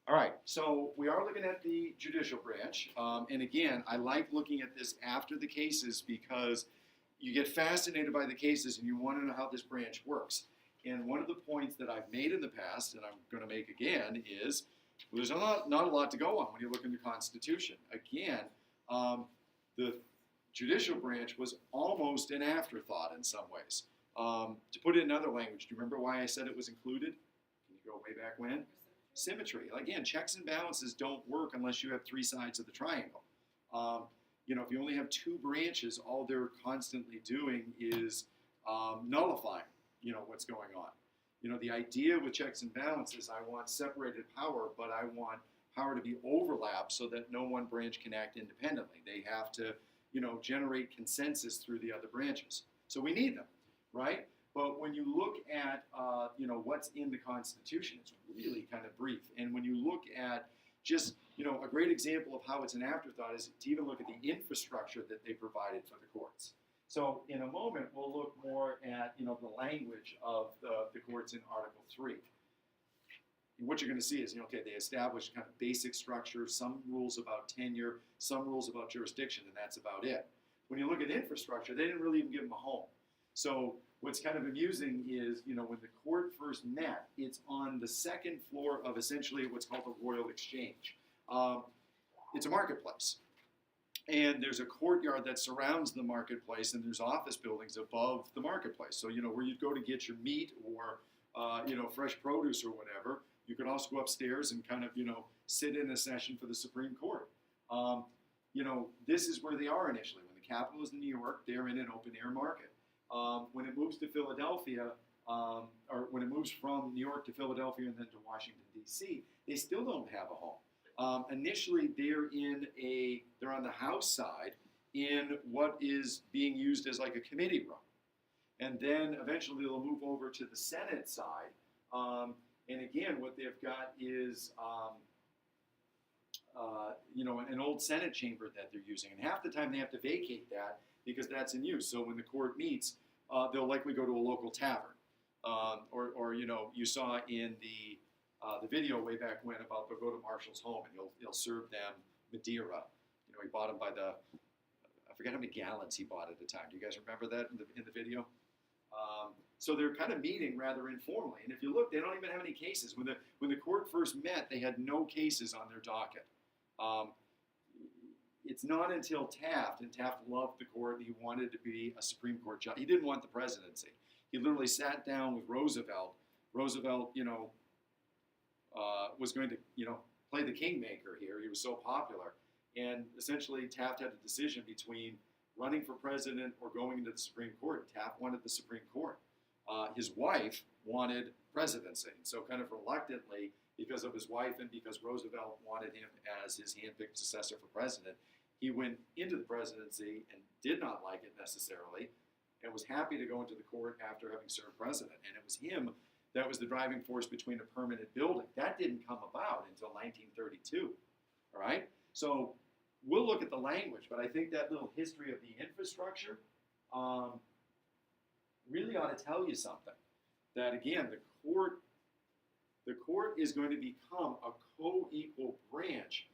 All right, so we are looking at the judicial branch. And again, I like looking at this after the cases because you get fascinated by the cases and you want to know how this branch works. And one of the points that I've made in the past, and I'm going to make again, is there's not a lot to go on when you look in the Constitution. Again, the judicial branch was almost an afterthought in some ways. To put it in other language, do you remember why I said it was included? Can you go way back when? Symmetry. Again, checks and balances don't work unless you have three sides of the triangle. If you only have two branches, all they're constantly doing is nullifying, what's going on. The idea with checks and balances, I want separated power, but I want power to be overlapped so that no one branch can act independently. They have to, generate consensus through the other branches. So we need them, right? But when you look at, what's in the Constitution, it's really kind of brief. And when you look at just, a great example of how it's an afterthought is to even look at the infrastructure that they provided for the courts. So in a moment, we'll look more at, the language of the courts in Article 3. And what you're going to see is, they established kind of basic structure, some rules about tenure, some rules about jurisdiction, and that's about it. When you look at infrastructure, they didn't really even give them a home. So what's kind of amusing is, when the court first met, it's on the second floor of essentially what's called the Royal Exchange. It's a marketplace. And there's a courtyard that surrounds the marketplace, and there's office buildings above the marketplace. So, where you'd go to get your meat or, fresh produce or whatever, you could also go upstairs and kind of, sit in a session for the Supreme Court. This is where they are initially. When the capital is in New York, they're in an open-air market. When it moves to Philadelphia, or when it moves from New York to Philadelphia and then to Washington, D.C., they still don't have a home. Initially, they're on the House side in what is being used as like a committee room. And then eventually they'll move over to the Senate side. And again, what they've got is, an old Senate chamber that they're using. And half the time they have to vacate that because that's in use. So when the court meets, they'll likely go to a local tavern. Or you saw in the video way back when about they'll go to Marshall's home and he'll serve them Madeira. He bought them by I forget how many gallons he bought at a time. Do you guys remember that in the video? So they're kind of meeting rather informally. And if you look, they don't even have any cases. When the court first met, they had no cases on their docket. It's not until Taft, and Taft loved the court, and he wanted to be a Supreme Court judge. He didn't want the presidency. He literally sat down with Roosevelt. Roosevelt, was going to, play the kingmaker here. He was so popular. And essentially, Taft had a decision between running for president or going into the Supreme Court. Taft wanted the Supreme Court. His wife wanted presidency. So kind of reluctantly, because of his wife and because Roosevelt wanted him as his handpicked successor for president, he went into the presidency and did not like it necessarily and was happy to go into the court after having served president. And it was him that was the driving force between a permanent building. That didn't come about until 1932, all right? So we'll look at the language, but I think that little history of the infrastructure really ought to tell you something. That again, the court is going to become a co-equal branch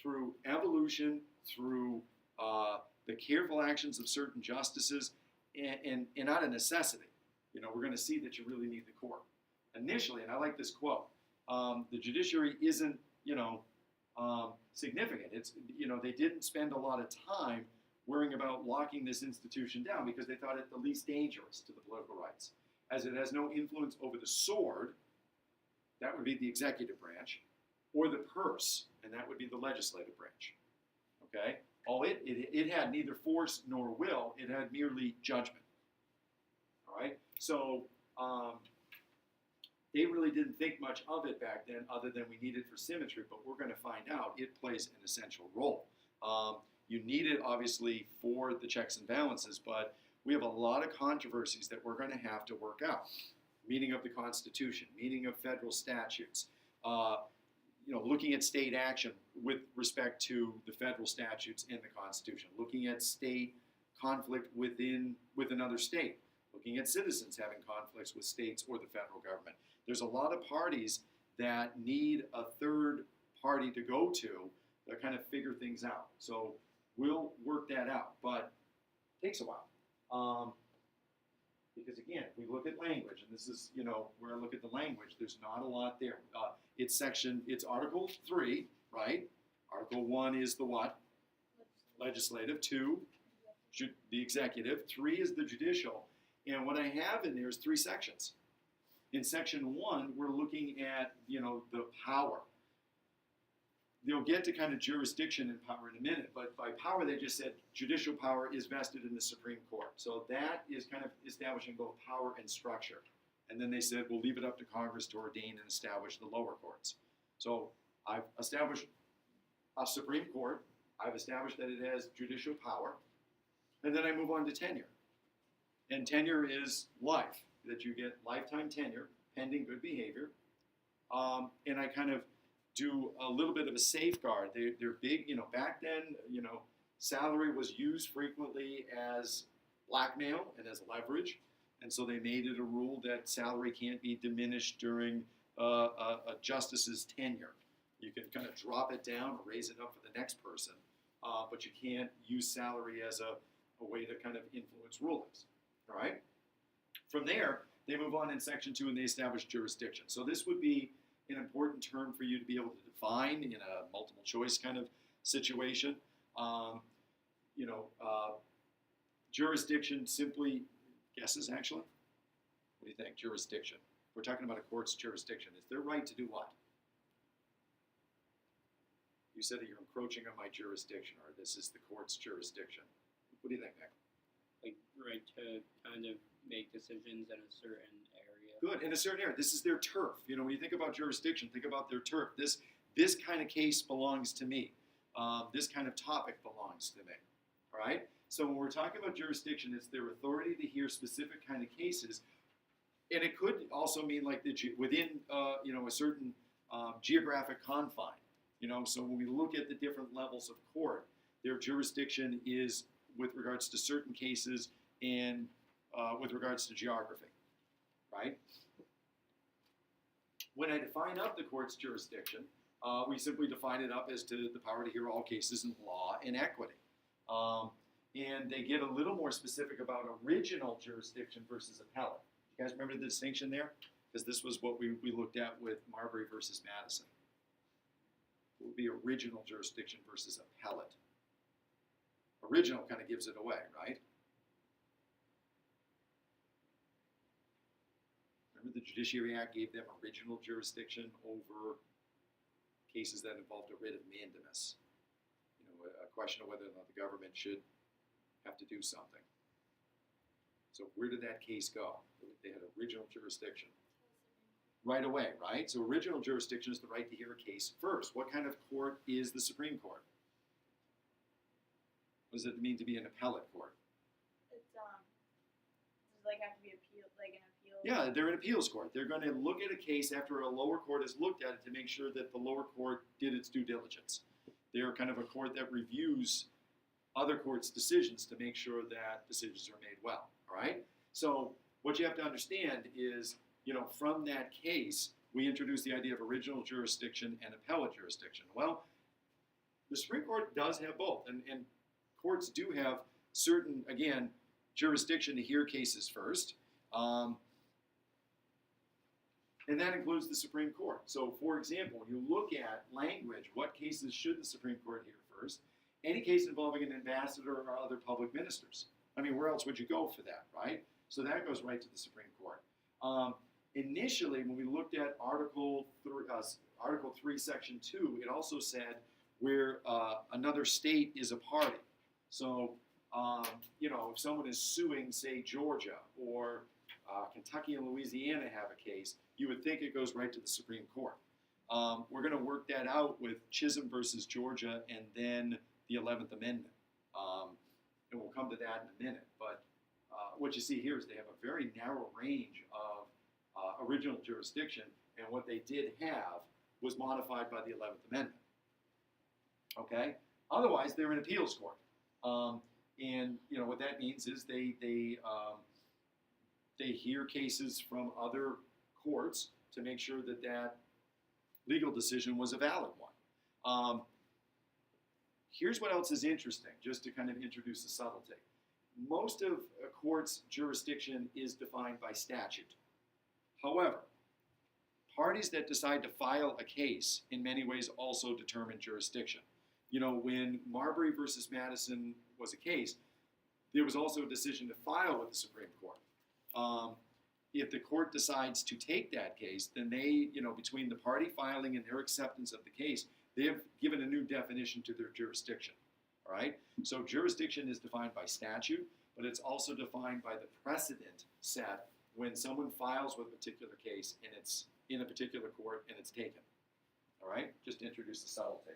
through evolution, through the careful actions of certain justices, and out of necessity. We're going to see that you really need the court. Initially, and I like this quote, the judiciary isn't, significant. It's, they didn't spend a lot of time worrying about locking this institution down because they thought it the least dangerous to the political rights. As it has no influence over the sword, that would be the executive branch, or the purse, and that would be the legislative branch. Okay? It had neither force nor will. It had merely judgment. All right? So they really didn't think much of it back then other than we need it for symmetry, but we're going to find out it plays an essential role. You need it, obviously, for the checks and balances, but we have a lot of controversies that we're going to have to work out. Meaning of the Constitution, meaning of federal statutes, looking at state action with respect to the federal statutes in the Constitution, looking at state conflict with another state, looking at citizens having conflicts with states or the federal government. There's a lot of parties that need a third party to go to kind of figure things out. So we'll work that out, but it takes a while. Because again, if we look at language, and this is, where I look at the language, there's not a lot there. It's Article 3, right? Article 1 is the what? Legislative. 2, the executive. 3 is the judicial. And what I have in there is 3 sections. In section 1, we're looking at, the power. They'll get to kind of jurisdiction and power in a minute, but by power, they just said judicial power is vested in the Supreme Court. So that is kind of establishing both power and structure. And then they said, we'll leave it up to Congress to ordain and establish the lower courts. So I've established a Supreme Court. I've established that it has judicial power. And then I move on to tenure. And tenure is life, that you get lifetime tenure, pending good behavior. And I kind of do a little bit of a safeguard. They're big, back then, salary was used frequently as blackmail and as leverage. And so they made it a rule that salary can't be diminished during a justice's tenure. You can kind of drop it down or raise it up for the next person, but you can't use salary as a way to kind of influence rulings. All right? From there, they move on in Section 2 and they establish jurisdiction. So this would be an important term for you to be able to define in a multiple choice kind of situation. Jurisdiction simply, guesses actually? What do you think, jurisdiction? We're talking about a court's jurisdiction. It's their right to do what? You said that you're encroaching on my jurisdiction, or this is the court's jurisdiction. What do you think, Nick? Like, right to kind of make decisions in a certain area. Good, in a certain area. This is their turf. When you think about jurisdiction, think about their turf. This kind of case belongs to me. This kind of topic belongs to me. All right? So when we're talking about jurisdiction, it's their authority to hear specific kind of cases. And it could also mean like within a certain geographic confine. So when we look at the different levels of court, their jurisdiction is with regards to certain cases and with regards to geography, right? When I define up the court's jurisdiction, we simply define it up as to the power to hear all cases in law and equity. And they get a little more specific about original jurisdiction versus appellate. You guys remember the distinction there? Because this was what we looked at with Marbury versus Madison. It would be original jurisdiction versus appellate. Original kind of gives it away, right? Remember the Judiciary Act gave them original jurisdiction over cases that involved a writ of mandamus. A question of whether or not the government should have to do something. So where did that case go? They had original jurisdiction. Right away, right? So original jurisdiction is the right to hear a case first. What kind of court is the Supreme Court? What does it mean to be an appellate court? It's does it have to be an appeal? Yeah, they're an appeals court. They're going to look at a case after a lower court has looked at it to make sure that the lower court did its due diligence. They're kind of a court that reviews other courts' decisions to make sure that decisions are made well. All right? So what you have to understand is, from that case, we introduce the idea of original jurisdiction and appellate jurisdiction. Well, the Supreme Court does have both, and courts do have certain, again, jurisdiction to hear cases first, and that includes the Supreme Court. So, for example, when you look at language, what cases should the Supreme Court hear first? Any case involving an ambassador or other public ministers. I mean, where else would you go for that, right? So that goes right to the Supreme Court. Initially, when we looked at Article 3, Section 2, it also said where another state is a party. So, if someone is suing, say, Georgia, or Kentucky and Louisiana have a case, you would think it goes right to the Supreme Court. We're going to work that out with Chisholm versus Georgia and then the 11th Amendment. And we'll come to that in a minute. But what you see here is they have a very narrow range of original jurisdiction, and what they did have was modified by the 11th Amendment. Okay? Otherwise, they're an appeals court. And what that means is they hear cases from other courts to make sure that legal decision was a valid one. Here's what else is interesting, just to kind of introduce the subtlety. Most of a court's jurisdiction is defined by statute. However, parties that decide to file a case in many ways also determine jurisdiction. You know, when Marbury versus Madison was a case, there was also a decision to file with the Supreme Court. If the court decides to take that case, then they, you know, between the party filing and their acceptance of the case, they have given a new definition to their jurisdiction. All right? So jurisdiction is defined by statute, but it's also defined by the precedent set when someone files with a particular case and it's in a particular court and it's taken. All right? Just to introduce the subtlety.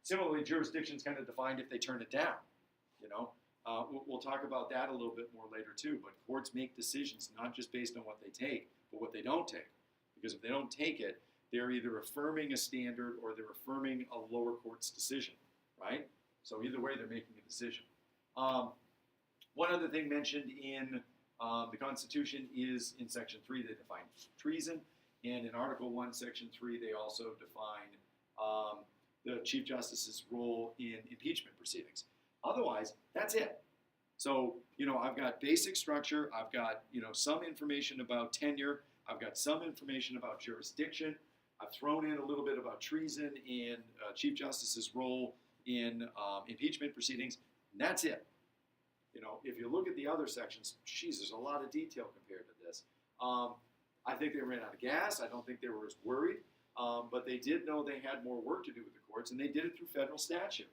Similarly, jurisdiction is kind of defined if they turn it down. You know, we'll talk about that a little bit more later too. But courts make decisions not just based on what they take, but what they don't take. Because if they don't take it, they're either affirming a standard or they're affirming a lower court's decision, right? So either way, they're making a decision. One other thing mentioned in the Constitution is in Section 3, they define treason. And in Article 1, Section 3, they also define the Chief Justice's role in impeachment proceedings. Otherwise, that's it. So, you know, I've got basic structure. I've got, you know, some information about tenure. I've got some information about jurisdiction. I've thrown in a little bit about treason and Chief Justice's role in impeachment proceedings. And that's it. You know, if you look at the other sections, geez, there's a lot of detail compared to this. I think they ran out of gas. I don't think they were as worried. But they did know they had more work to do with the courts, and they did it through federal statute.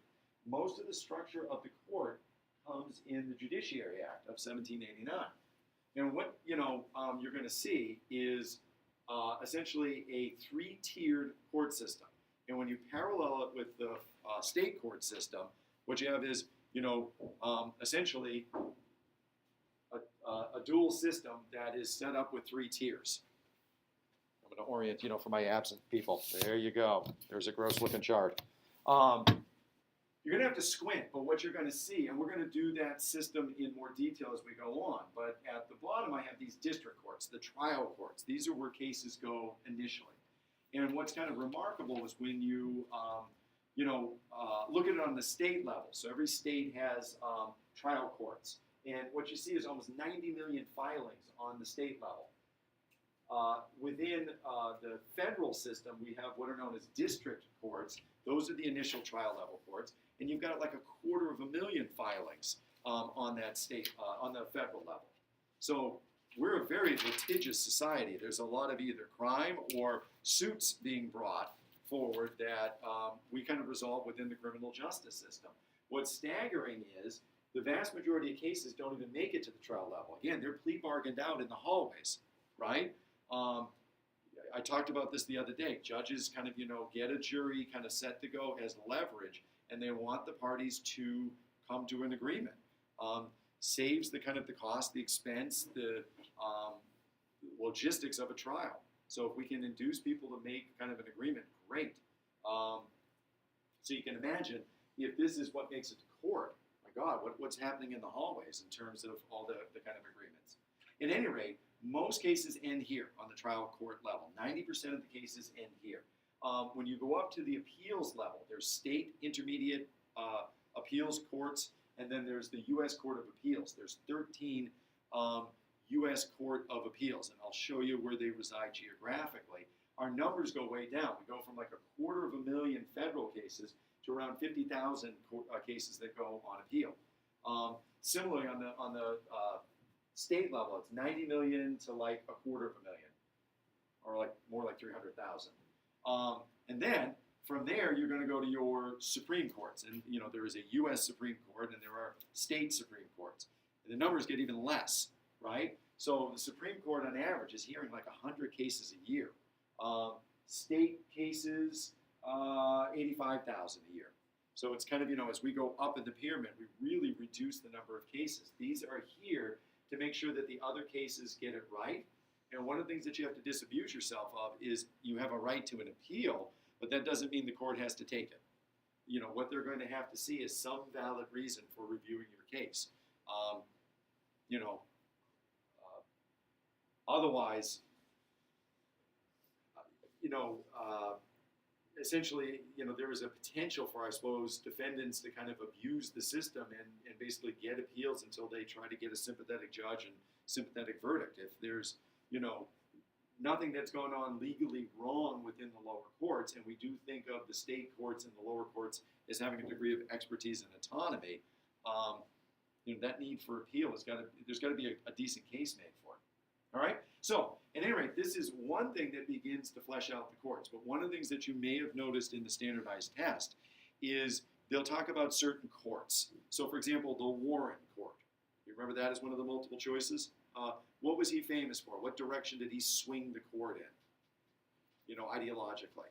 Most of the structure of the court comes in the Judiciary Act of 1789. And what, you know, you're going to see is essentially a three-tiered court system. And when you parallel it with the state court system, what you have is, you know, essentially a dual system that is set up with three tiers. I'm going to orient, you know, for my absent people. There you go. There's a gross-looking chart. You're going to have to squint, but what you're going to see, and we're going to do that system in more detail as we go on, but at the bottom I have these district courts, the trial courts. These are where cases go initially. And what's kind of remarkable is when you, look at it on the state level. So every state has trial courts. And what you see is almost 90 million filings on the state level. Within the federal system, we have what are known as district courts. Those are the initial trial level courts. And you've got like 250,000 filings on that state, on the federal level. So we're a very litigious society. There's a lot of either crime or suits being brought forward that we kind of resolve within the criminal justice system. What's staggering is the vast majority of cases don't even make it to the trial level. Again, they're plea bargained out in the hallways, right? I talked about this the other day. Judges kind of, get a jury kind of set to go as leverage, and they want the parties to come to an agreement. Saves the kind of the cost, the expense, the logistics of a trial. So if we can induce people to make kind of an agreement, great. So you can imagine if this is what makes it to court, my God, what's happening in the hallways in terms of all the kind of agreements. At any rate, most cases end here on the trial court level. 90% of the cases end here. When you go up to the appeals level, there's state intermediate appeals courts, and then there's the U.S. Court of Appeals. There's 13 U.S. Court of Appeals, and I'll show you where they reside geographically. Our numbers go way down. We go from like 250,000 federal cases to around 50,000 cases that go on appeal. Similarly, on the state level, it's 90 million to like 250,000, or like more like 300,000. And then from there, you're going to go to your Supreme Courts, and there is a U.S. Supreme Court, and there are state Supreme Courts. And the numbers get even less, right? So the Supreme Court, on average, is hearing like 100 cases a year. State cases, 85,000 a year. So it's kind of, as we go up in the pyramid, we really reduce the number of cases. These are here to make sure that the other cases get it right. And one of the things that you have to disabuse yourself of is you have a right to an appeal, but that doesn't mean the court has to take it. What they're going to have to see is some valid reason for reviewing your case. Otherwise, essentially, there is a potential for, I suppose, defendants to kind of abuse the system and basically get appeals until they try to get a sympathetic judge and sympathetic verdict. If there's, nothing that's going on legally wrong within the lower courts, and we do think of the state courts and the lower courts as having a degree of expertise and autonomy, that need for appeal there's got to be a decent case made for it. All right? So, at any rate, this is one thing that begins to flesh out the courts. But one of the things that you may have noticed in the standardized test is they'll talk about certain courts. So, for example, the Warren Court. You remember that as one of the multiple choices? What was he famous for? What direction did he swing the court in? Ideologically.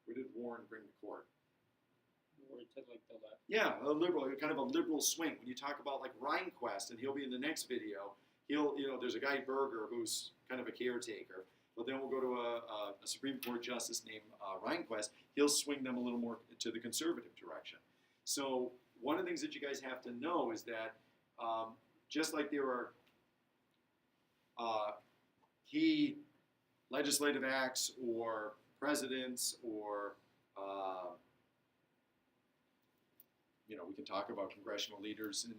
Where did Warren bring the court? Or to like the left. Yeah, a liberal, kind of a liberal swing. When you talk about like Rehnquist, and he'll be in the next video, there's a guy, Berger, who's kind of a caretaker. But then we'll go to a Supreme Court justice named Rehnquist. He'll swing them a little more to the conservative direction. So one of the things that you guys have to know is that just like there are key legislative acts or presidents or we can talk about congressional leaders and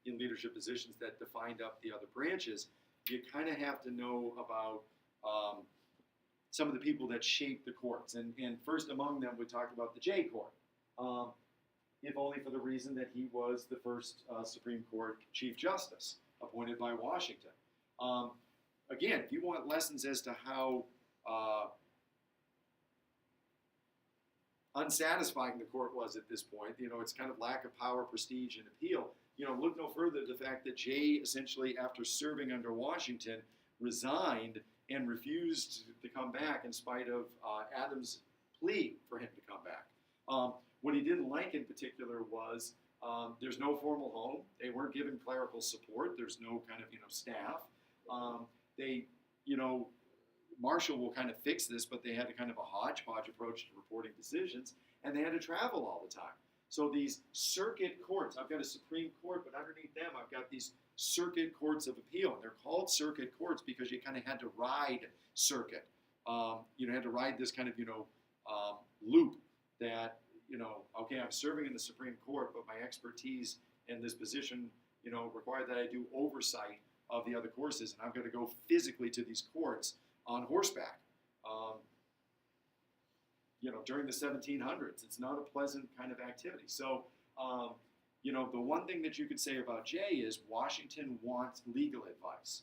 in leadership positions that defined up the other branches, you kind of have to know about some of the people that shape the courts. And first among them, we talked about the Jay Court, if only for the reason that he was the first Supreme Court Chief Justice appointed by Washington. Again, if you want lessons as to how unsatisfying the court was at this point, its kind of lack of power, prestige, and appeal, look no further to the fact that Jay essentially, after serving under Washington, resigned and refused to come back in spite of Adams' plea for him to come back. What he didn't like in particular was there's no formal home. They weren't given clerical support. There's no kind of, staff. Marshall will kind of fix this, but they had a kind of a hodgepodge approach to reporting decisions, and they had to travel all the time. So these circuit courts, I've got a Supreme Court, but underneath them I've got these circuit courts of appeal, and they're called circuit courts because you kind of had to ride circuit. Had to ride this kind of, loop that, okay, I'm serving in the Supreme Court, but my expertise in this position, required that I do oversight of the other courses, and I've got to go physically to these courts on horseback. During the 1700s, it's not a pleasant kind of activity. So, the one thing that you could say about Jay is Washington wants legal advice.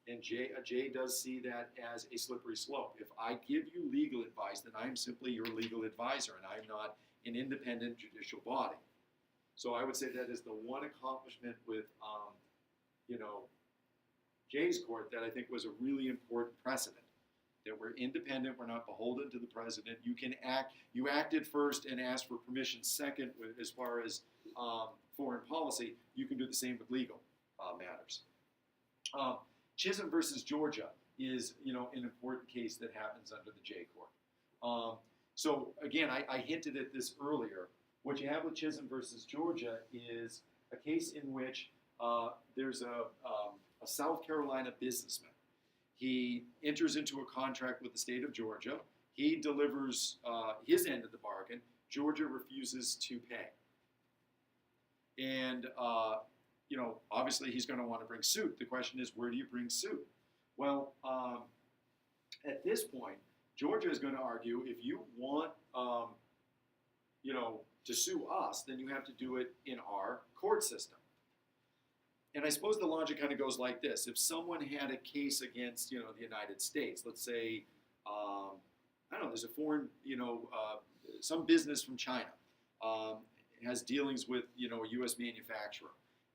And Jay does see that as a slippery slope. If I give you legal advice, then I'm simply your legal advisor, and I'm not an independent judicial body. So I would say that is the one accomplishment with, Jay's court that I think was a really important precedent. That we're independent, we're not beholden to the president. You can act. You acted first and asked for permission second as far as foreign policy. You can do the same with legal matters. Chisholm versus Georgia is, an important case that happens under the Jay Court. So again, I hinted at this earlier. What you have with Chisholm versus Georgia is a case in which there's a South Carolina businessman. He enters into a contract with the state of Georgia. He delivers his end of the bargain. Georgia refuses to pay. And, obviously he's going to want to bring suit. The question is, where do you bring suit? Well, at this point, Georgia is going to argue if you want, to sue us, then you have to do it in our court system. And I suppose the logic kind of goes like this. If someone had a case against, the United States, let's say, there's a foreign, some business from China has dealings with, a U.S. manufacturer,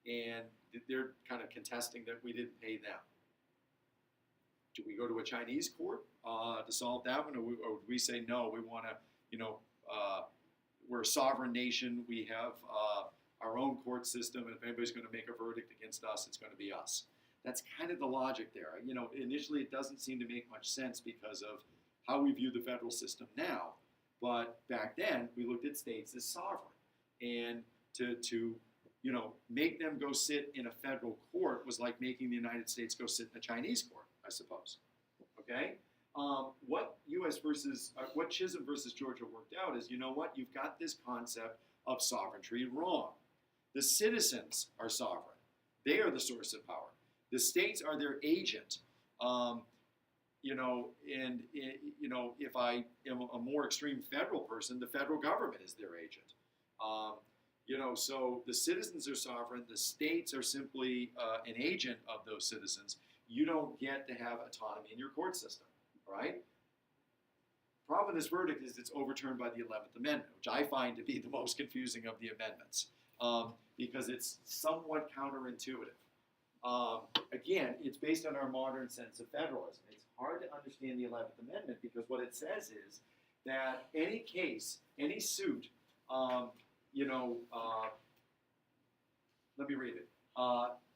and they're kind of contesting that we didn't pay them. Do we go to a Chinese court to solve that one, or would we say, no, we want to, we're a sovereign nation, we have our own court system, and if anybody's going to make a verdict against us, it's going to be us. That's kind of the logic there. Initially it doesn't seem to make much sense because of how we view the federal system now. But back then, we looked at states as sovereign. And to make them go sit in a federal court was like making the United States go sit in a Chinese court, I suppose. Okay? What Chisholm versus Georgia worked out is, you know what, you've got this concept of sovereignty wrong. The citizens are sovereign. They are the source of power. The states are their agent. If I am a more extreme federal person, the federal government is their agent. So the citizens are sovereign. The states are simply an agent of those citizens. You don't get to have autonomy in your court system, right? Problem with this verdict is it's overturned by the 11th Amendment, which I find to be the most confusing of the amendments, because it's somewhat counterintuitive. Again, it's based on our modern sense of federalism. It's hard to understand the 11th Amendment because what it says is that any case, any suit, let me read it.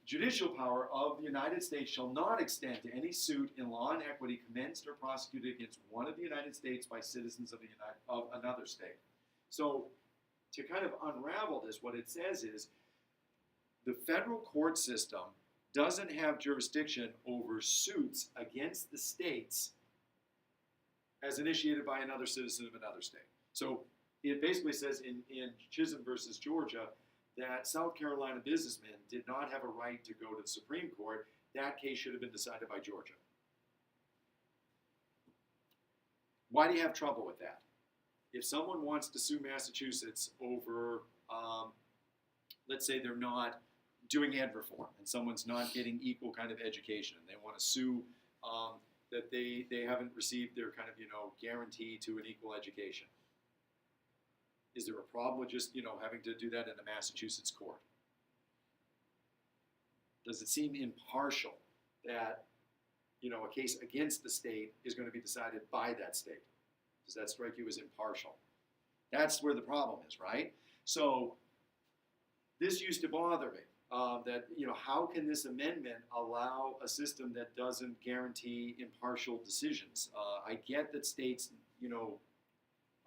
Judicial power of the United States shall not extend to any suit in law and equity commenced or prosecuted against one of the United States by citizens of another state. So, to kind of unravel this, what it says is the federal court system doesn't have jurisdiction over suits against the states as initiated by another citizen of another state. So it basically says in Chisholm versus Georgia that South Carolina businessmen did not have a right to go to the Supreme Court. That case should have been decided by Georgia. Why do you have trouble with that? If someone wants to sue Massachusetts over, let's say they're not doing ed reform and someone's not getting equal kind of education, and they want to sue that they haven't received their kind of, guarantee to an equal education. Is there a problem with just, having to do that in a Massachusetts court? Does it seem impartial that, a case against the state is going to be decided by that state? Does that strike you as impartial? That's where the problem is, right? So this used to bother me. That, how can this amendment allow a system that doesn't guarantee impartial decisions? I get that states,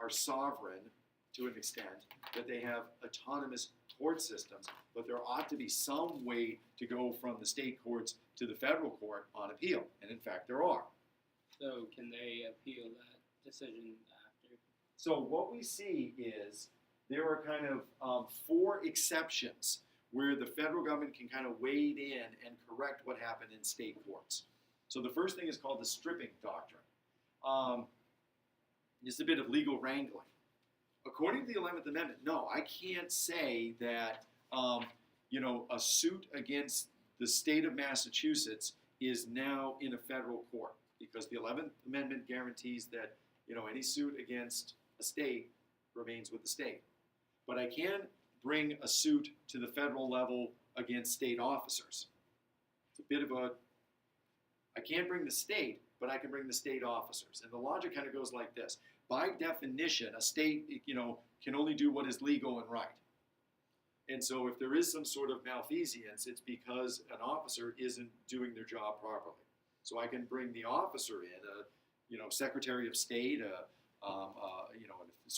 are sovereign to an extent, that they have autonomous court systems, but there ought to be some way to go from the state courts to the federal court on appeal, and in fact there are. So can they appeal that decision after? So what we see is there are kind of 4 exceptions where the federal government can kind of wade in and correct what happened in state courts. So the first thing is called the stripping doctrine. It's a bit of legal wrangling. According to the 11th Amendment, no, I can't say that a suit against the state of Massachusetts is now in a federal court, because the 11th Amendment guarantees that any suit against a state remains with the state. But I can bring a suit to the federal level against state officers. It's a bit of I can't bring the state, but I can bring the state officers. And the logic kind of goes like this. By definition, a state, can only do what is legal and right. And so if there is some sort of malfeasance, it's because an officer isn't doing their job properly. So I can bring the officer in, Secretary of State,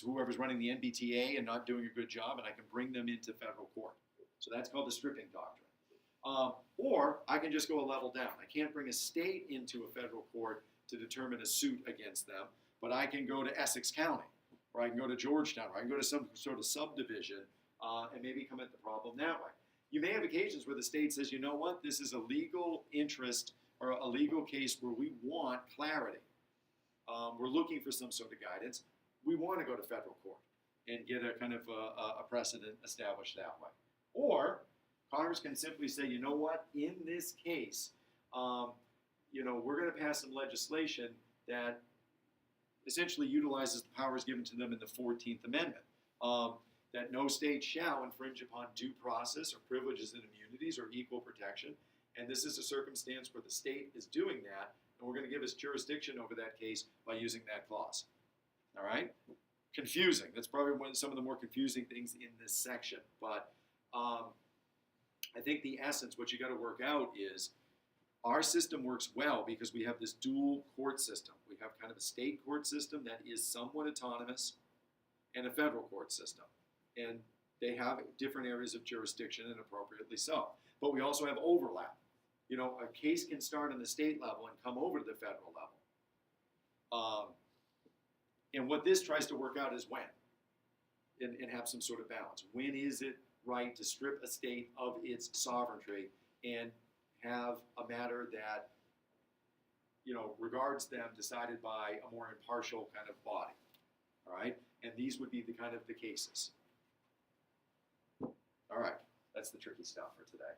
whoever's running the NBTA and not doing a good job, and I can bring them into federal court. So that's called the stripping doctrine. Or I can just go a level down. I can't bring a state into a federal court to determine a suit against them, but I can go to Essex County, or I can go to Georgetown, or I can go to some sort of subdivision and maybe come at the problem that way. You may have occasions where the state says, you know what, this is a legal interest or a legal case where we want clarity. We're looking for some sort of guidance. We want to go to federal court and get a kind of a precedent established that way. Or Congress can simply say, you know what, in this case, we're going to pass some legislation that essentially utilizes the powers given to them in the 14th Amendment, that no state shall infringe upon due process or privileges and immunities or equal protection. And this is a circumstance where the state is doing that, and we're going to give us jurisdiction over that case by using that clause. All right? Confusing. That's probably some of the more confusing things in this section. But I think the essence, what you got to work out is our system works well because we have this dual court system. We have kind of a state court system that is somewhat autonomous and a federal court system. And they have different areas of jurisdiction, and appropriately so. But we also have overlap. A case can start on the state level and come over to the federal level. And what this tries to work out is when, and have some sort of balance. When is it right to strip a state of its sovereignty and have a matter that, regards them decided by a more impartial kind of body, all right? And these would be the kind of the cases. All right, that's the tricky stuff for today.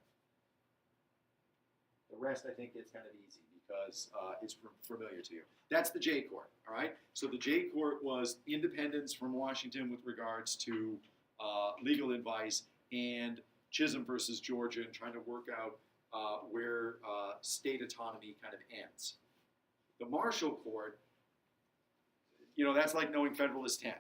The rest, I think, is kind of easy because it's familiar to you. That's the J Court, all right? So the J Court was independence from Washington with regards to legal advice, and Chisholm versus Georgia, and trying to work out where state autonomy kind of ends. The Marshall Court, that's like knowing Federalist 10.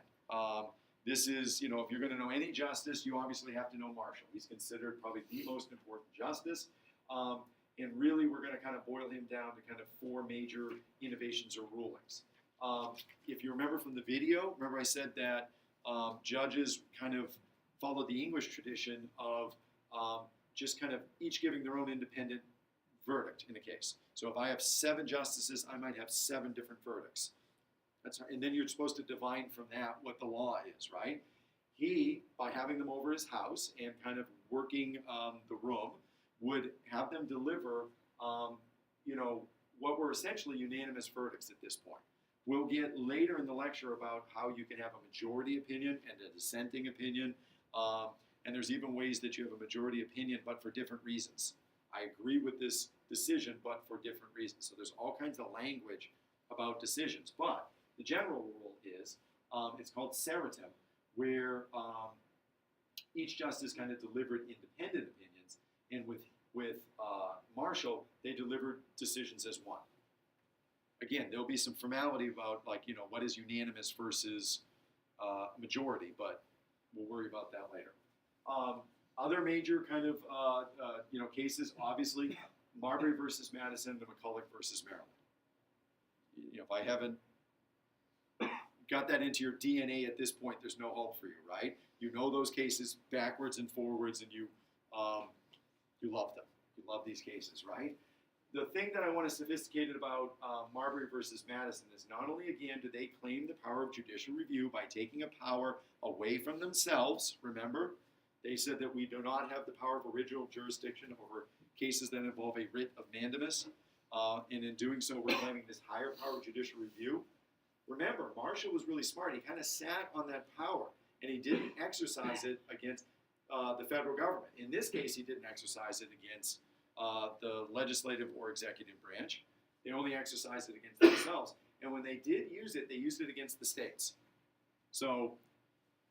This is, if you're going to know any justice, you obviously have to know Marshall. He's considered probably the most important justice. And really, we're going to kind of boil him down to kind of four major innovations or rulings. If you remember from the video, remember I said that judges kind of followed the English tradition of just kind of each giving their own independent verdict in a case. So if I have 7 justices, I might have 7 different verdicts. And then you're supposed to divine from that what the law is, right? He, by having them over his house and kind of working the room, would have them deliver, what were essentially unanimous verdicts at this point. We'll get later in the lecture about how you can have a majority opinion and a dissenting opinion, and there's even ways that you have a majority opinion, but for different reasons. I agree with this decision, but for different reasons. So there's all kinds of language about decisions, but the general rule is, it's called seritum, where each justice kind of delivered independent opinions, and with Marshall, they delivered decisions as one. Again, there'll be some formality about, what is unanimous versus majority, but we'll worry about that later. Other major kind of, cases, obviously, Marbury versus Madison and McCulloch versus Maryland. If I haven't got that into your DNA at this point, there's no hope for you, right? You know those cases backwards and forwards, and you love them. You love these cases, right? The thing that I want to sophisticated about Marbury versus Madison is not only, again, do they claim the power of judicial review by taking a power away from themselves, remember? They said that we do not have the power of original jurisdiction over cases that involve a writ of mandamus, and in doing so, we're claiming this higher power of judicial review. Remember, Marshall was really smart. He kind of sat on that power, and he didn't exercise it against the federal government. In this case, he didn't exercise it against the legislative or executive branch. They only exercised it against themselves. And when they did use it, they used it against the states. So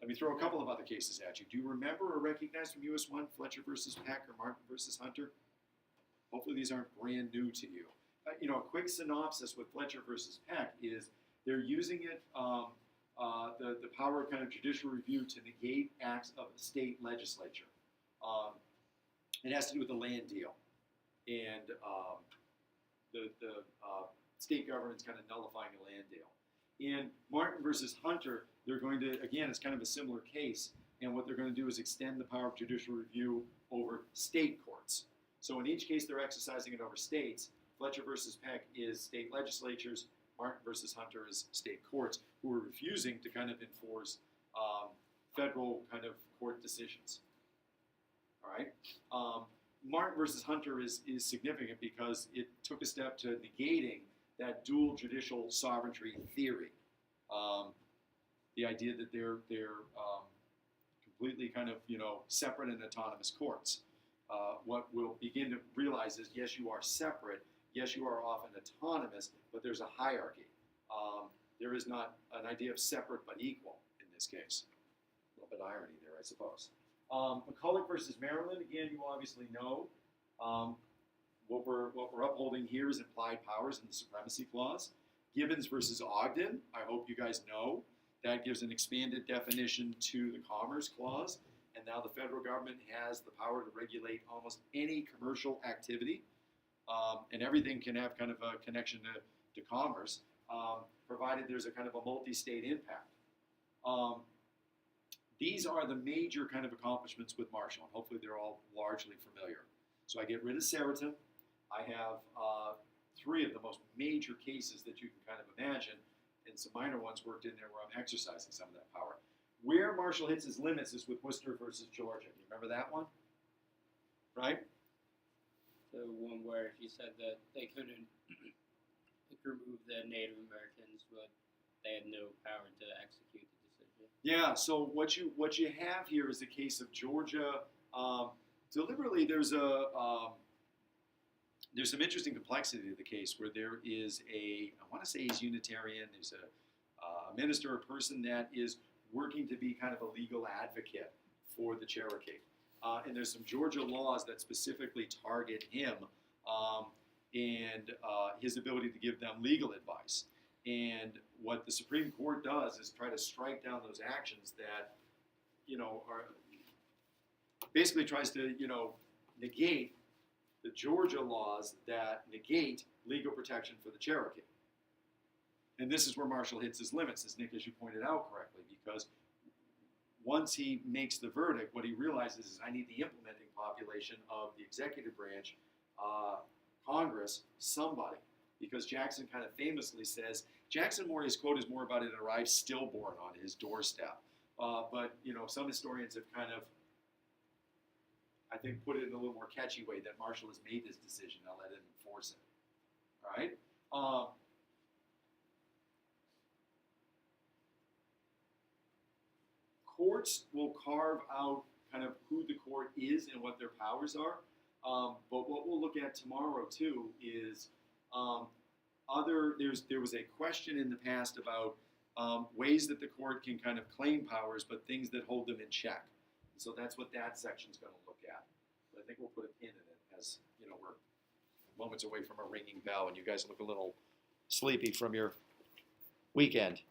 let me throw a couple of other cases at you. Do you remember or recognize from US 1 Fletcher versus Peck or Martin versus Hunter? Hopefully these aren't brand new to you. A quick synopsis with Fletcher versus Peck is they're using it, the power of kind of judicial review to negate acts of a state legislature. It has to do with the land deal. And the state government's kind of nullifying the land deal. In Martin versus Hunter, they're going to, again, it's kind of a similar case, and what they're going to do is extend the power of judicial review over state courts. So in each case, they're exercising it over states. Fletcher versus Peck is state legislatures. Martin versus Hunter is state courts who are refusing to kind of enforce federal kind of court decisions. All right? Martin versus Hunter is significant because it took a step to negating that dual judicial sovereignty theory. The idea that they're completely kind of, separate and autonomous courts. What we'll begin to realize is, yes, you are separate. Yes, you are often autonomous, but there's a hierarchy. There is not an idea of separate but equal in this case. A little bit of irony there, I suppose. McCulloch versus Maryland, again, you obviously know. What we're upholding here is implied powers in the Supremacy Clause. Gibbons versus Ogden, I hope you guys know. That gives an expanded definition to the Commerce Clause, and now the federal government has the power to regulate almost any commercial activity, and everything can have kind of a connection to commerce, provided there's a kind of a multi-state impact. These are the major kind of accomplishments with Marshall, and hopefully they're all largely familiar. So I get rid of seritum. I have 3 of the most major cases that you can kind of imagine and some minor ones worked in there where I'm exercising some of that power. Where Marshall hits his limits is with Worcester versus Georgia. You remember that one? Right? The one where he said that they couldn't remove the Native Americans, but they had no power to execute the decision. Yeah. So what you have here is the case of Georgia. Deliberately, there's some interesting complexity to the case where there is I want to say he's Unitarian. There's a minister or person that is working to be kind of a legal advocate for the Cherokee. And there's some Georgia laws that specifically target him and his ability to give them legal advice. And what the Supreme Court does is try to strike down those actions that, are basically tries to, negate the Georgia laws that negate legal protection for the Cherokee. And this is where Marshall hits his limits, as Nick, as you pointed out correctly, because once he makes the verdict, what he realizes is I need the implementing population of the executive branch, Congress, somebody. Because Jackson kind of famously says, his quote is more about it arrived stillborn on his doorstep. But, some historians have kind of, I think, put it in a little more catchy way that Marshall has made his decision. I'll let him enforce it. All right? Courts will carve out kind of who the court is and what their powers are. But what we'll look at tomorrow, too, is there was a question in the past about ways that the court can kind of claim powers, but things that hold them in check. So that's what that section's going to look at. But I think we'll put a pin in it as, we're moments away from a ringing bell, and you guys look a little sleepy from your weekend.